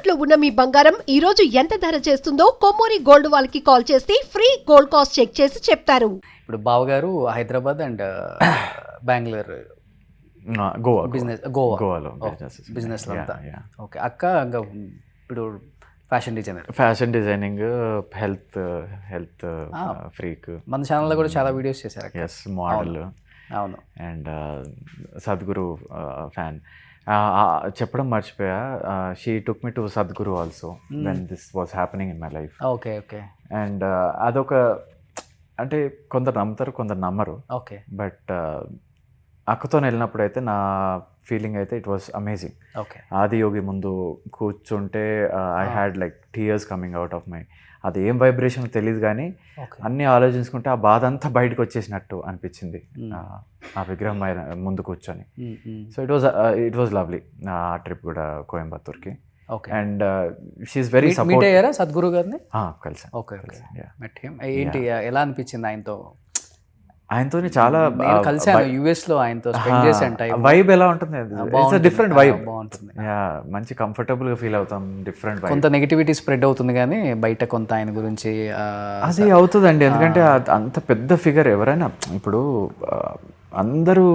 తాకట్టులో ఉన్న మీ బంగారం ఈ రోజు ఎంత ధర చేస్తుందో కొమ్మూరి గోల్డ్ వాళ్ళకి కాల్ చేస్తే ఫ్రీ గోల్డ్ కాస్ట్ చెక్ చేసి చెప్తారు. ఇప్పుడు బావగారు హైదరాబాద్ అండ్ బెంగళూరు గోవా గోవాలో బిజినెస్ అంతా. ఓకే, అక్క ఇంకా ఇప్పుడు ఫ్యాషన్ డిజైనింగ్ హెల్త్ ఫ్రీక్. మన ఛానల్లో కూడా చాలా వీడియోస్ చేశారు. Yes, model. అవును. And Sadhguru fan. చెప్పడం మర్చిపోయా, she took me to Sadhguru also when this was happening in my life. Okay okay. And అదొక, అంటే కొందరు నమ్ముతారు కొందరు నమ్మరు. ఓకే. బట్ అక్కతో వెళ్ళినప్పుడు అయితే నా ఫీలింగ్ అయితే it was amazing. Okay. Adiyogi ముందు కూర్చుంటే I had like tears coming out of my. అది ఏం వైబ్రేషన్ తెలియదు కానీ అన్నీ ఆలోచించుకుంటే ఆ బాధ అంతా బయటకు వచ్చేసినట్టు అనిపించింది ఆ విగ్రహం ముందు కూర్చొని. సో ఇట్ వాజ్ లవ్లీ ఆ ట్రిప్ కూడా కోయంబత్తూర్కి. And she's very support. అయ్యారా సద్గురు గారిని? కలిసాను. Okay okay. ఏంటి ఎలా అనిపించింది ఆయనతో? చాలా కలిసాను యుఎస్ లో, ఆయనతో స్పెండ్ చేశాను టైం. వైబ్ ఎలా ఉంటుంది? It's different vibe. బాగుంటుంది. మంచి కంఫర్టబుల్ గా ఫీల్ అవుతాం. Different vibe. కొంత నెగిటివిటీ స్ప్రెడ్ అవుతుంది కానీ బయట కొంత ఆయన గురించి అది అవుతుందండి. ఎందుకంటే అంత పెద్ద ఫిగర్ ఎవరైనా ఇప్పుడు అందరూ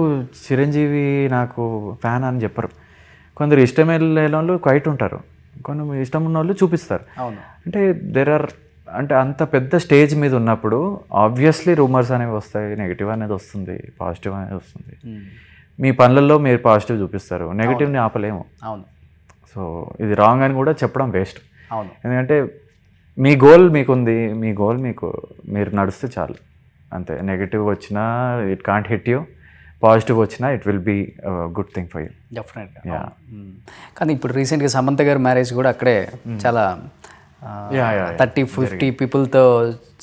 చిరంజీవి నాకు ఫ్యాన్ అని చెప్పరు. కొందరు ఇష్టం వెళ్ళే వాళ్ళు క్వైట్ ఉంటారు, కొందరు ఇష్టం ఉన్న వాళ్ళు చూపిస్తారు. అంటే అంటే అంత పెద్ద స్టేజ్ మీద ఉన్నప్పుడు ఆబ్వియస్లీ రూమర్స్ అనేవి వస్తాయి, నెగిటివ్ అనేది వస్తుంది, పాజిటివ్ అనేది వస్తుంది. మీ పనులలో మీరు పాజిటివ్ చూపిస్తారు, నెగిటివ్ని ఆపలేము. అవును. సో ఇది రాంగ్ అని కూడా చెప్పడం వేస్ట్. అవును. ఎందుకంటే మీ గోల్ మీకుంది, మీ గోల్ మీరు నడుస్తే చాలు అంతే. నెగిటివ్ వచ్చినా it can't hit you, positive వచ్చినా it will be good thing for you. డెఫినెట్గా. కానీ ఇప్పుడు రీసెంట్గా సమంత గారి మ్యారేజ్ కూడా అక్కడే చాలా 30-50 పీపుల్తో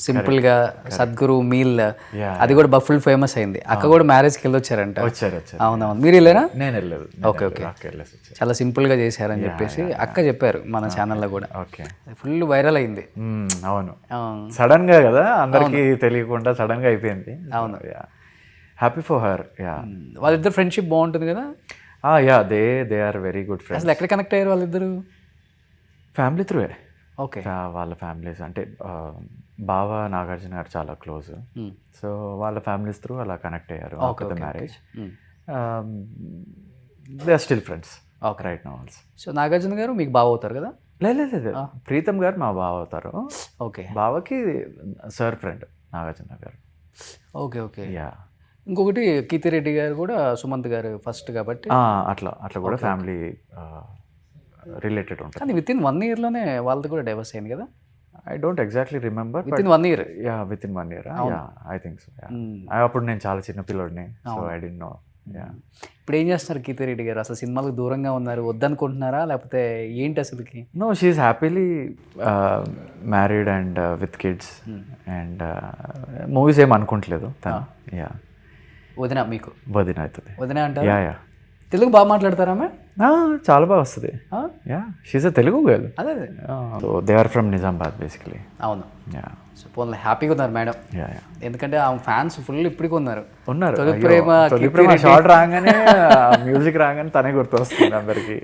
సింపుల్గా సద్గురు మీల్, అది కూడా బఫుల్ ఫేమస్ అయింది. అక్క కూడా మ్యారేజ్కి వెళ్ళొచ్చారంట. అవునవును. మీరు వెళ్ళారా? నేను వెళ్ళలేదు. Okay okay. చాలా సింపుల్గా చేశారని చెప్పేసి అక్క చెప్పారు మన ఛానల్లో కూడా. ఫుల్ వైరల్ అయింది. అవును, సడన్ గా కదా, అందరికి తెలియకుండా సడన్ గా అయిపోయింది. అవును. Happy for her. వాళ్ళిద్దరు ఫ్రెండ్షిప్ బాగుంటుంది కదా. They are very good friends. అసలు ఎక్కడ కనెక్ట్ అయ్యారు వాళ్ళిద్దరు? ఫ్యామిలీ త్రూయే. ఓకే. వాళ్ళ ఫ్యామిలీస్ అంటే బావ నాగార్జున గారు చాలా క్లోజ్. సో వాళ్ళ ఫ్యామిలీస్ త్రూ అలా కనెక్ట్ అయ్యారు after the marriage. They are still friends right now also. So Nagarjuna గారు మీకు బావ అవుతారు కదా? లేదు, ప్రీతం గారు మా బావ అవుతారు. ఓకే. బావకి సార్ ఫ్రెండ్ నాగార్జున గారు. Okay okay. ఇంకొకటి కీర్తిరెడ్డి గారు కూడా సుమంత్ గారు ఫస్ట్ కాబట్టి అట్లా కూడా ఫ్యామిలీ రిలేటెడ్ ఉంటుంది. కానీ విత్ ఇన్ 1 yearలోనే వాళ్ళది కూడా డైవర్స్ అయింది కదా? I don't exactly remember. With in 1 year. With in 1 year. I think so. అప్పుడు నేను చాలా చిన్న పిల్లోడిని, సో ఐ డిడ్ంట్ నో. ఇప్పుడు ఏం చేస్తున్నారు కీర్తిరెడ్డి గారు? అసలు సినిమాలకు దూరంగా ఉన్నారు, వద్దనుకుంటున్నారా లేకపోతే ఏంటి అసలుకి? No, she's happily married and with kids and movies ఏం అనుకోవట్లేదు తను. వదిన మీకు? వదిన అవుతుంది. వదిన అంటారా? తెలుగు బాగా మాట్లాడతారా? చాలా బాగా వస్తుంది. She's a Telugu girl. అదే. So they are from Nizamabad basically. అవును. సో పోన్లే, హ్యాపీగా ఉన్నారు మేడం. ఎందుకంటే ఆ ఫ్యాన్స్ ఫుల్ ఇప్పటికి ఉన్నారు. తొలి ప్రేమ షార్ట్ రాగానే మ్యూజిక్ రాగానే తనే గుర్తొస్తుంది అందరికి.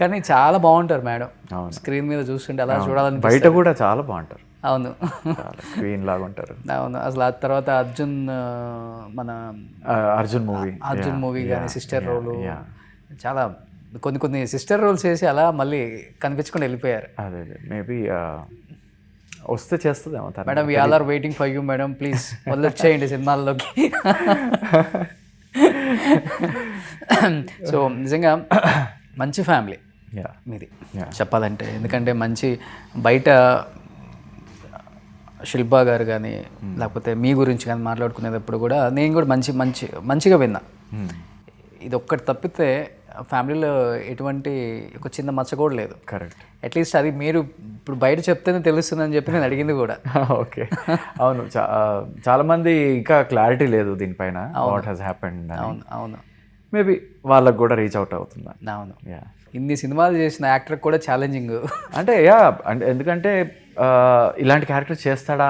కానీ చాలా బాగుంటారు మేడం, స్క్రీన్ మీద చూస్తుంటే అలా చూడాలని. బయట కూడా చాలా బాగుంటారు. అవును, క్వీన్ లాగా ఉంటారు. అవును. అసలు ఆ తర్వాత అర్జున్ మూవీ కానీ సిస్టర్ రోల్, చాలా కొన్ని సిస్టర్ రోల్స్ చేసి అలా మళ్ళీ కనిపించకుండా వెళ్ళిపోయారు. అదే మేబీ వస్తే చేస్తుందేమో. Madam we all are waiting for you madam, please వదిలేయండి సినిమాల్లోకి. సో నిజంగా మంచి ఫ్యామిలీ మీది చెప్పాలంటే. ఎందుకంటే మంచి బయట శిల్పా గారు కానీ లేకపోతే మీ గురించి కానీ మాట్లాడుకునేటప్పుడు కూడా నేను కూడా మంచిగా విన్నా. ఇది ఒక్కటి తప్పితే ఫ్యామిలీలో ఎటువంటి ఒక చిన్న మచ్చ కూడా లేదు. కరెక్ట్. అట్లీస్ట్ అది మీరు ఇప్పుడు బయట చెప్తేనే తెలుస్తుందని చెప్పి నేను అడిగింది కూడా. ఓకే, అవును. చాలా మంది ఇంకా క్లారిటీ లేదు దీనిపైన, వాట్ హ్యాస్ హ్యాపెండ్. అవును అవును. మేబీ వాళ్ళకు కూడా రీచ్ అవుట్ అవుతుంది. అవును. ఇన్ని సినిమాలు చేసిన యాక్టర్ కూడా ఛాలెంజింగ్. అంటే ఎందుకంటే ఇలాంటి క్యారెక్టర్ చేస్తాడా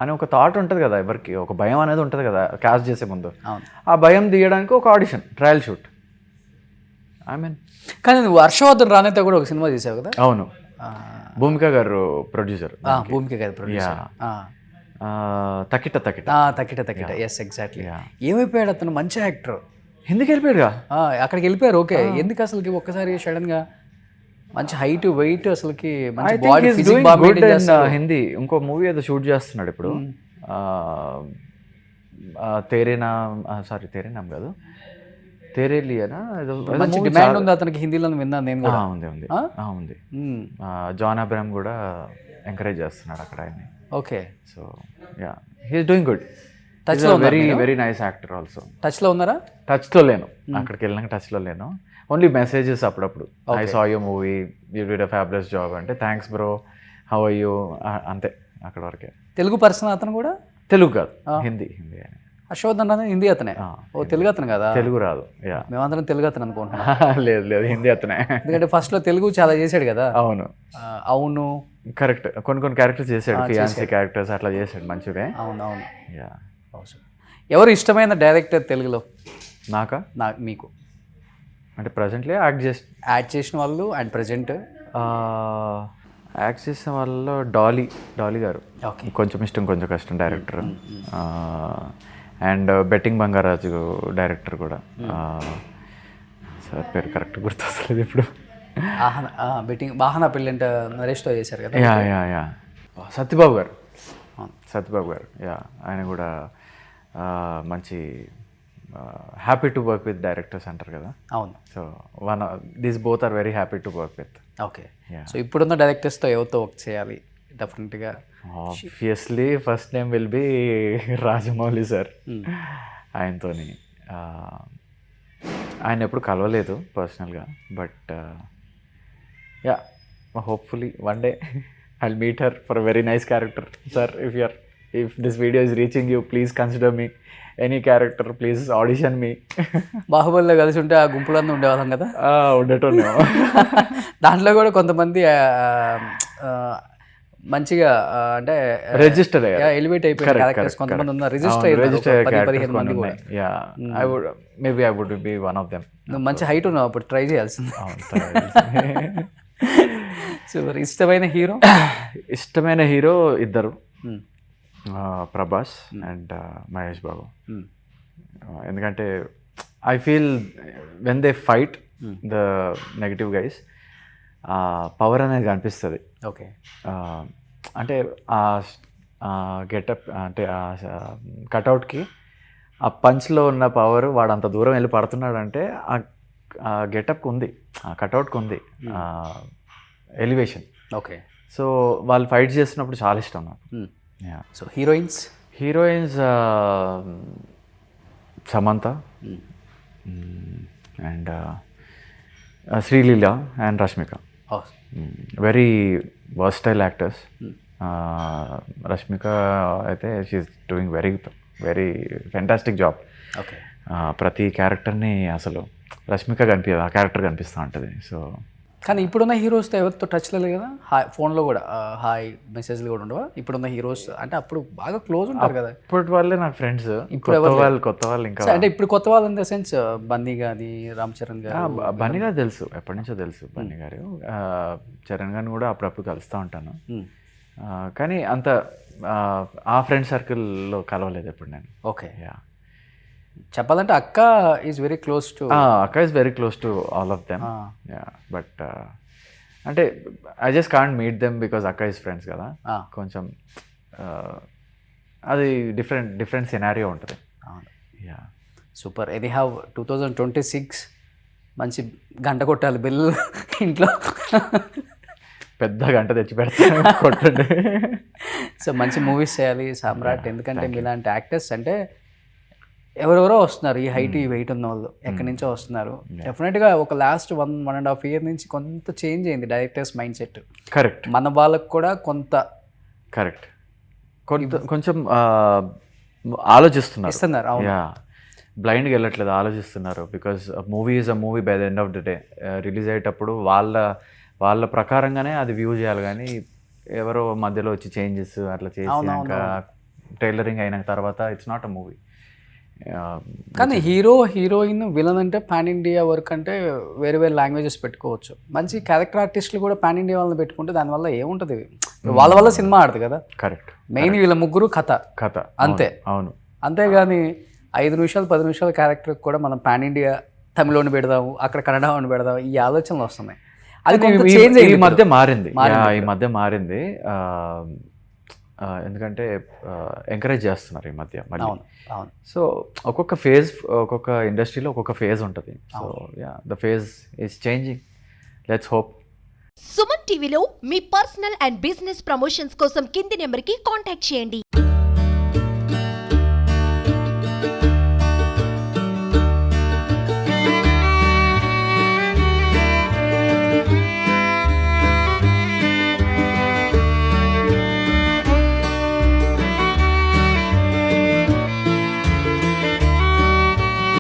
అని ఒక థాట్ ఉంటుంది కదా ఎవరికి, ఒక భయం అనేది ఉంటుంది కదా క్యాస్ట్ చేసే ముందు. ఆ భయం తీయడానికి ఒక audition, trial shoot, I mean కానీ నువ్వు హర్షవర్ధన్ రానేతో కూడా ఒక సినిమా చేసావు కదా. అవును, భూమిక గారు ప్రొడ్యూసర్. భూమిక గారి ప్రొడ్యూసర్. తకిట తకిట తకిట తకిట, ఎస్ ఎగ్జాక్ట్లీ. ఏమైపోయాడు అతను? మంచి యాక్టర్. హిందీకి వెళ్ళిపోయాడుగా. అక్కడికి వెళ్ళిపోయారు. ఓకే, ఎందుకు అసలుకి ఒక్కసారి సడన్ గా? మంచి హైట్, వెయిట్, అసలుకి మంచి బాడీ, ఫిజిక్ బాగా మెయింటైన్ చేస్తాడు. హిందీ ఇంకో మూవీ ఏదో షూట్ చేస్తున్నాడు ఇప్పుడు. తేరే నామ్ కాదు, తేరే లియానా, మంచి డిమాండ్ ఉంది అతనికి హిందీలో, విన్నాను నేను కూడా. ఉంది. జాన్ అబ్రహాం కూడా ఎంకరేజ్ చేస్తున్నాడు అక్కడ ఆయన్ని. Okay, so ya, he's doing good. Touch లో very very nice actor also. Touch లో ఉన్నారా? టచ్ లో లేను, అక్కడికి వెళ్ళినాక టచ్ లో లేను. ఓన్లీ మెసేజెస్ అప్పుడప్పుడు. I saw you movie, you did a fabulous job అంటే thanks bro, how are you, అంతే, అక్కడ వరకే. తెలుగు పర్సన్ అతను కూడా? తెలుగు కాదు, హిందీ. హర్షవర్ధన్ అతను హిందీ అతనే. ఓ, తెలుగు అతను కదా? తెలుగు రాదు. యా, మేమందరం తెలుగు అతను అనుకుంటున్నాం. లేదు, హిందీ అతనే. ఎందుకంటే ఫస్ట్ లో తెలుగు చాలా చేశాడు కదా. అవును అవును, కరెక్ట్. కొన్ని క్యారెక్టర్స్ చేశాడు, ఫియాన్సీ క్యారెక్టర్స్ అట్లా చేశాడు మంచివే. అవును అవును. యా. ఎవరు ఇష్టమైన డైరెక్టర్ తెలుగులో? మీకు అంటే ప్రజెంట్లీ యాడ్ చేసిన వాళ్ళు అండ్ ప్రజెంట్ యాక్ట్ చేసిన వాళ్ళలో డాలీ గారు కొంచెం ఇష్టం, కొంచెం కష్టం director. And betting Bangarraju director కూడా. సార్ పేరు కరెక్ట్ గుర్తొస్తలేదు ఇప్పుడు. బెట్టింగ్ వాహన పెళ్ళంట నరేష్తో చేశారు కదా. యా సత్యబాబు గారు. యా, ఆయన కూడా మంచి happy to work with directors అంటారు కదా. అవును. So these both are very happy to work with. Okay, so ఇప్పుడున్న డైరెక్టర్స్తో ఎవరితో వర్క్ చేయాలి డెఫినెట్గా? Obviously first name will be Rajamouli sir. ఆయనతోని ఆయన ఎప్పుడు కలవలేదు పర్సనల్గా, but ya, hopefully one day I'll meet her for a very nice character. Sir, if this video is reaching you, please consider me. Any character, please audition me. బాహుబలిలో కలిసి ఉంటే ఆ గుంపులన్నీ ఉండేవాళ్ళం కదా. ఉండటం. దాంట్లో కూడా కొంతమంది మంచిగా అంటే రిజిస్టర్ ఎలివేట్ అయిపోయిన క్యారెక్టర్స్ కొంతమంది ఉన్నారు. రిజిస్టర్ అయ్యారు 10-15 మంది కూడా. Yeah, I would be one of them. నువ్వు మంచి హైట్ ఉన్నావు, అప్పుడు ట్రై చేయాల్సింది. సో ఇష్టమైన హీరో ఇద్దరు, ప్రభాస్ అండ్ మహేష్ బాబు. ఎందుకంటే I feel when they fight the negative guys, power అనేది కనిపిస్తుంది. ఓకే, అంటే గెటప్ అంటే కటౌట్కి ఆ పంచ్లో ఉన్న పవర్, వాడు అంత దూరం వెళ్ళి పడుతున్నాడంటే ఆ గెటప్కి ఉంది, ఆ కటౌట్కి ఉంది ఎలివేషన్. ఓకే, సో వాళ్ళు ఫైట్ చేస్తున్నప్పుడు చాలా ఇష్టం నాకు. So heroines Samantha and Sreeleela and Rashmika. Very versatile actors. Rashmika అయితే she's doing very fantastic job. Okay, ప్రతి క్యారెక్టర్ని అసలు రష్మిక కనిపించదు, ఆ క్యారెక్టర్ కనిపిస్తూ ఉంటుంది. సో కానీ ఇప్పుడున్న హీరోస్తో ఎవరితో టచ్లో లేదు కదా. ఫోన్లో కూడా హాయ్ మెసేజ్లు కూడా ఉండవా ఇప్పుడున్న హీరోస్? అంటే అప్పుడు బాగా క్లోజ్ ఉంటారు కదా. ఇప్పటి వాళ్ళే నాకు ఫ్రెండ్స్. ఇప్పుడు కొత్త వాళ్ళు ఇంకా అంటే ఇప్పుడు కొత్త వాళ్ళు ఇన్ ద సెన్స్ బన్నీ కానీ రామ్ చరణ్ గారు. బన్నీ గారు తెలుసు, ఎప్పటి నుంచో తెలుసు బన్నీ గారు. చరణ్ గారిని కూడా అప్పుడప్పుడు కలుస్తూ ఉంటాను, కానీ అంత ఆ ఫ్రెండ్ సర్కిల్లో కలవలేదు ఎప్పుడు నేను. ఓకే, యా, చెప్పాలంటే అక్క is very close to all of them. Ya, but అంటే I just can't meet them because అక్క ఈజ్ ఫ్రెండ్స్ కదా. కొంచెం అది డిఫరెంట్ సినారియో ఉంటుంది. Ya, super. ఇది హ్యావ్ 2026 మంచి గంట కొట్టాలి బిల్ ఇంట్లో. పెద్ద గంట తెచ్చి పెడతాను, కొట్టండి. సో మంచి మూవీస్ చేయాలి సామ్రాట్. ఎందుకంటే మీలాంటి యాక్టర్స్ అంటే ఎవరెవరో వస్తున్నారు, ఈ హైట్ ఈ వెయిట్ ఉన్న వాళ్ళు ఎక్కడి నుంచో వస్తున్నారు. డెఫినెట్గా ఒక లాస్ట్ 1.5 year నుంచి కొంత చేంజ్ అయింది డైరెక్టర్స్ మైండ్ సెట్. కరెక్ట్. మన వాళ్ళకు కూడా కొంత కరెక్ట్ కొంచెం ఆలోచిస్తున్నారు. యా, బ్లైండ్గా వెళ్ళట్లేదు, ఆలోచిస్తున్నారు. Because movie is a movie by the end of the day. Release అయ్యేటప్పుడు వాళ్ళ ప్రకారంగానే అది వ్యూ చేయాలి, కానీ ఎవరో మధ్యలో వచ్చి చేంజెస్ అట్లా చేసి ఇంకా టైలరింగ్ అయిన తర్వాత ఇట్స్ నాట్ అ మూవీ. కానీ హీరో హీరోయిన్ విలన్ అంటే పాన్ ఇండియా వర్క్ అంటే వేరే వేరే లాంగ్వేజెస్ పెట్టుకోవచ్చు. మంచి క్యారెక్టర్ ఆర్టిస్టులు కూడా పాన్ ఇండియా వాళ్ళని పెట్టుకుంటే దానివల్ల ఏముంటుంది, వాళ్ళ వల్ల సినిమా ఆడదు కదా. కరెక్ట్. మెయిన్ వీళ్ళ ముగ్గురు కథ అంతే. అవును. అంతేగాని 5 నిమిషాలు 10 నిమిషాల క్యారెక్టర్ కూడా మనం పాన్ ఇండియా తమిళని పెడదాము, అక్కడ కన్నడని పెడదాము, ఈ ఆలోచనలు వస్తున్నాయి. అది చేంజ్ ఈ మధ్య మారింది. ఈ మధ్య మారింది. ఎందుకంటే ఎంకరేజ్ చేస్తున్నారు ఈ మధ్య మళ్ళీ. సో ఒక్కొక్క ఫేజ్, ఒక్కొక్క ఇండస్ట్రీలో ఒక్కొక్క ఫేజ్ ఉంటుంది. So the phase is changing. Let's hope. Suman టీవీలో మీ పర్సనల్ అండ్ బిజినెస్ ప్రమోషన్స్ కోసం కింది నెంబర్కి కాంటాక్ట్ చేయండి.